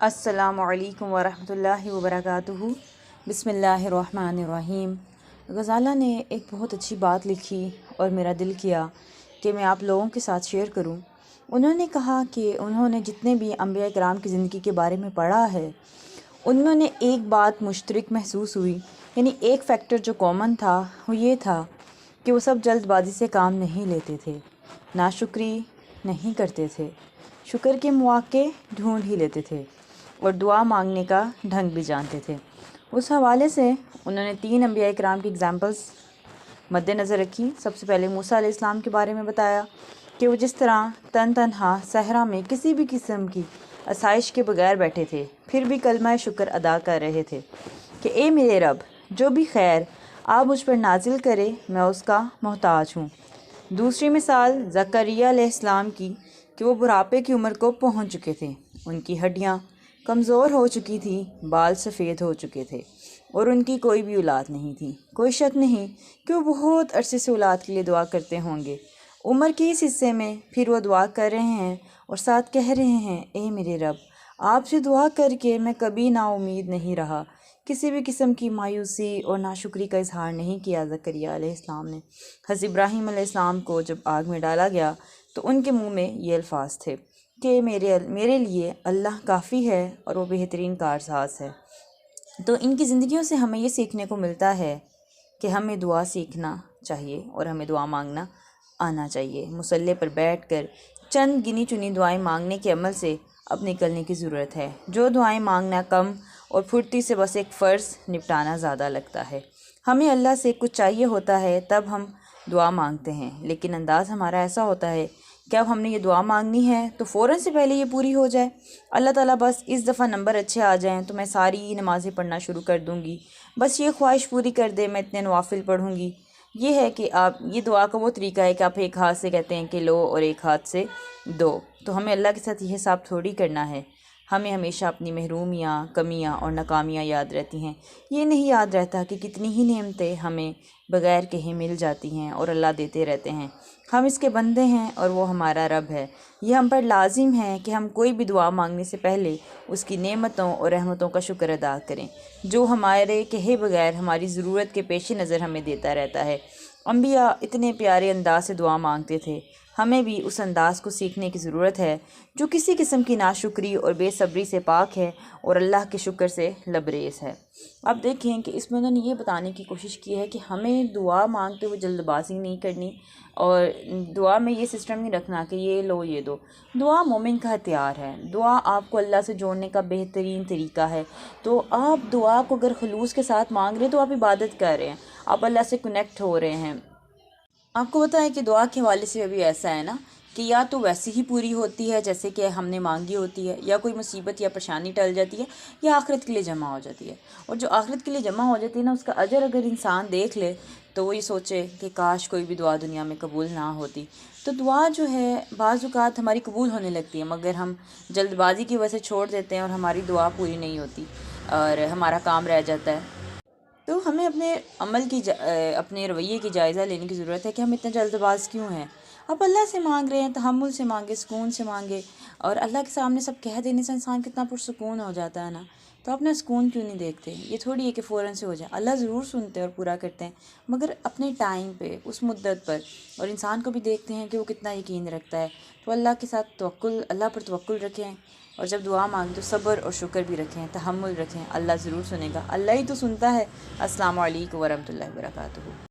السلام علیکم ورحمۃ اللہ وبرکاتہ۔ بسم اللہ الرحمن الرحیم۔ غزالہ نے ایک بہت اچھی بات لکھی اور میرا دل کیا کہ میں آپ لوگوں کے ساتھ شیئر کروں۔ انہوں نے کہا کہ انہوں نے جتنے بھی انبیاء کرام کی زندگی کے بارے میں پڑھا ہے، انہوں نے ایک بات مشترک محسوس ہوئی، یعنی ایک فیکٹر جو کامن تھا وہ یہ تھا کہ وہ سب جلد بازی سے کام نہیں لیتے تھے، ناشکری نہیں کرتے تھے، شکر کے مواقع ڈھونڈ ہی لیتے تھے اور دعا مانگنے کا ڈھنگ بھی جانتے تھے۔ اس حوالے سے انہوں نے 3 انبیاء کرام کی اگزامپلز مد نظر رکھی۔ سب سے پہلے موسیٰ علیہ السلام کے بارے میں بتایا کہ وہ جس طرح تنہا صحرا میں کسی بھی قسم کی آسائش کے بغیر بیٹھے تھے، پھر بھی کلمہ شکر ادا کر رہے تھے کہ اے میرے رب، جو بھی خیر آپ مجھ پر نازل کرے میں اس کا محتاج ہوں۔ دوسری مثال زکریا علیہ السلام کی کہ وہ بڑھاپے کی عمر کو پہنچ چکے تھے، ان کی ہڈیاں کمزور ہو چکی تھی، بال سفید ہو چکے تھے اور ان کی کوئی بھی اولاد نہیں تھی۔ کوئی شک نہیں کہ وہ بہت عرصے سے اولاد کے لیے دعا کرتے ہوں گے۔ عمر کے اس حصے میں پھر وہ دعا کر رہے ہیں اور ساتھ کہہ رہے ہیں، اے میرے رب، آپ سے دعا کر کے میں کبھی نا امید نہیں رہا، کسی بھی قسم کی مایوسی اور ناشکری کا اظہار نہیں کیا۔ زکریا علیہ السلام نے حضرت ابراہیم علیہ السلام کو جب آگ میں ڈالا گیا تو ان کے منہ میں یہ الفاظ تھے کہ میرے لیے اللہ کافی ہے اور وہ بہترین کارساز ہے۔ تو ان کی زندگیوں سے ہمیں یہ سیکھنے کو ملتا ہے کہ ہمیں دعا سیکھنا چاہیے اور ہمیں دعا مانگنا آنا چاہیے۔ مصلی پر بیٹھ کر چند گنی چنی دعائیں مانگنے کے عمل سے اب نکلنے کی ضرورت ہے۔ جو دعائیں مانگنا کم اور پھرتی سے بس ایک فرض نپٹانا زیادہ لگتا ہے۔ ہمیں اللہ سے کچھ چاہیے ہوتا ہے تب ہم دعا مانگتے ہیں، لیکن انداز ہمارا ایسا ہوتا ہے کہ اب ہم نے یہ دعا مانگنی ہے تو فوراً سے پہلے یہ پوری ہو جائے۔ اللہ تعالیٰ بس اس دفعہ نمبر اچھے آ جائیں تو میں ساری نمازیں پڑھنا شروع کر دوں گی، بس یہ خواہش پوری کر دے میں اتنے نوافل پڑھوں گی۔ یہ ہے کہ آپ یہ دعا کا وہ طریقہ ہے کہ آپ ایک ہاتھ سے کہتے ہیں کہ لو اور ایک ہاتھ سے دو۔ تو ہمیں اللہ کے ساتھ یہ حساب تھوڑی کرنا ہے۔ ہمیں ہمیشہ اپنی محرومیاں، کمیاں اور ناکامیاں یاد رہتی ہیں۔ یہ نہیں یاد رہتا کہ کتنی ہی نعمتیں ہمیں بغیر کہیں مل جاتی ہیں اور اللہ دیتے رہتے ہیں۔ ہم اس کے بندے ہیں اور وہ ہمارا رب ہے۔ یہ ہم پر لازم ہے کہ ہم کوئی بھی دعا مانگنے سے پہلے اس کی نعمتوں اور رحمتوں کا شکر ادا کریں، جو ہمارے کہے بغیر ہماری ضرورت کے پیش نظر ہمیں دیتا رہتا ہے۔ انبیاء اتنے پیارے انداز سے دعا مانگتے تھے، ہمیں بھی اس انداز کو سیکھنے کی ضرورت ہے جو کسی قسم کی ناشکری اور بے صبری سے پاک ہے اور اللہ کے شکر سے لبریز ہے۔ اب دیکھیں کہ اس میں انہوں نے یہ بتانے کی کوشش کی ہے کہ ہمیں دعا مانگتے ہوئے جلد بازی نہیں کرنی اور دعا میں یہ سسٹم نہیں رکھنا کہ یہ لو یہ دو۔ دعا مومن کا ہتھیار ہے، دعا آپ کو اللہ سے جوڑنے کا بہترین طریقہ ہے۔ تو آپ دعا کو اگر خلوص کے ساتھ مانگ رہے ہیں تو آپ عبادت کر رہے ہیں، آپ اللہ سے کنیکٹ ہو رہے ہیں۔ آپ کو پتہ ہے کہ دعا کے حوالے سے ابھی ایسا ہے نا کہ یا تو ویسے ہی پوری ہوتی ہے جیسے کہ ہم نے مانگی ہوتی ہے، یا کوئی مصیبت یا پریشانی ٹل جاتی ہے، یا آخرت کے لیے جمع ہو جاتی ہے۔ اور جو آخرت کے لیے جمع ہو جاتی ہے نا، اس کا اجر اگر انسان دیکھ لے تو وہ یہ سوچے کہ کاش کوئی بھی دعا دنیا میں قبول نہ ہوتی۔ تو دعا جو ہے بعض اوقات ہماری قبول ہونے لگتی ہے، مگر ہم جلد بازی کی وجہ سے چھوڑ دیتے ہیں اور ہماری دعا پوری نہیں ہوتی اور ہمارا کام رہ جاتا ہے۔ تو ہمیں اپنے عمل کی اپنے رویے کی جائزہ لینے کی ضرورت ہے کہ ہم اتنے جلد باز کیوں ہیں۔ آپ اللہ سے مانگ رہے ہیں، تحمل سے مانگے، سکون سے مانگے، اور اللہ کے سامنے سب کہہ دینے سے انسان کتنا پرسکون ہو جاتا ہے نا۔ تو اپنا سکون کیوں نہیں دیکھتے؟ یہ تھوڑی ہے کہ فوراً سے ہو جائے۔ اللہ ضرور سنتے ہیں اور پورا کرتے ہیں، مگر اپنے ٹائم پہ، اس مدت پر، اور انسان کو بھی دیکھتے ہیں کہ وہ کتنا یقین رکھتا ہے۔ تو اللہ کے ساتھ توکل، اللہ پر توکل رکھیں، اور جب دعا مانگیں تو صبر اور شکر بھی رکھیں، تحمل رکھیں، اللہ ضرور سنے گا، اللہ ہی تو سنتا ہے۔ السلام علیکم ورحمۃ اللہ وبرکاتہ۔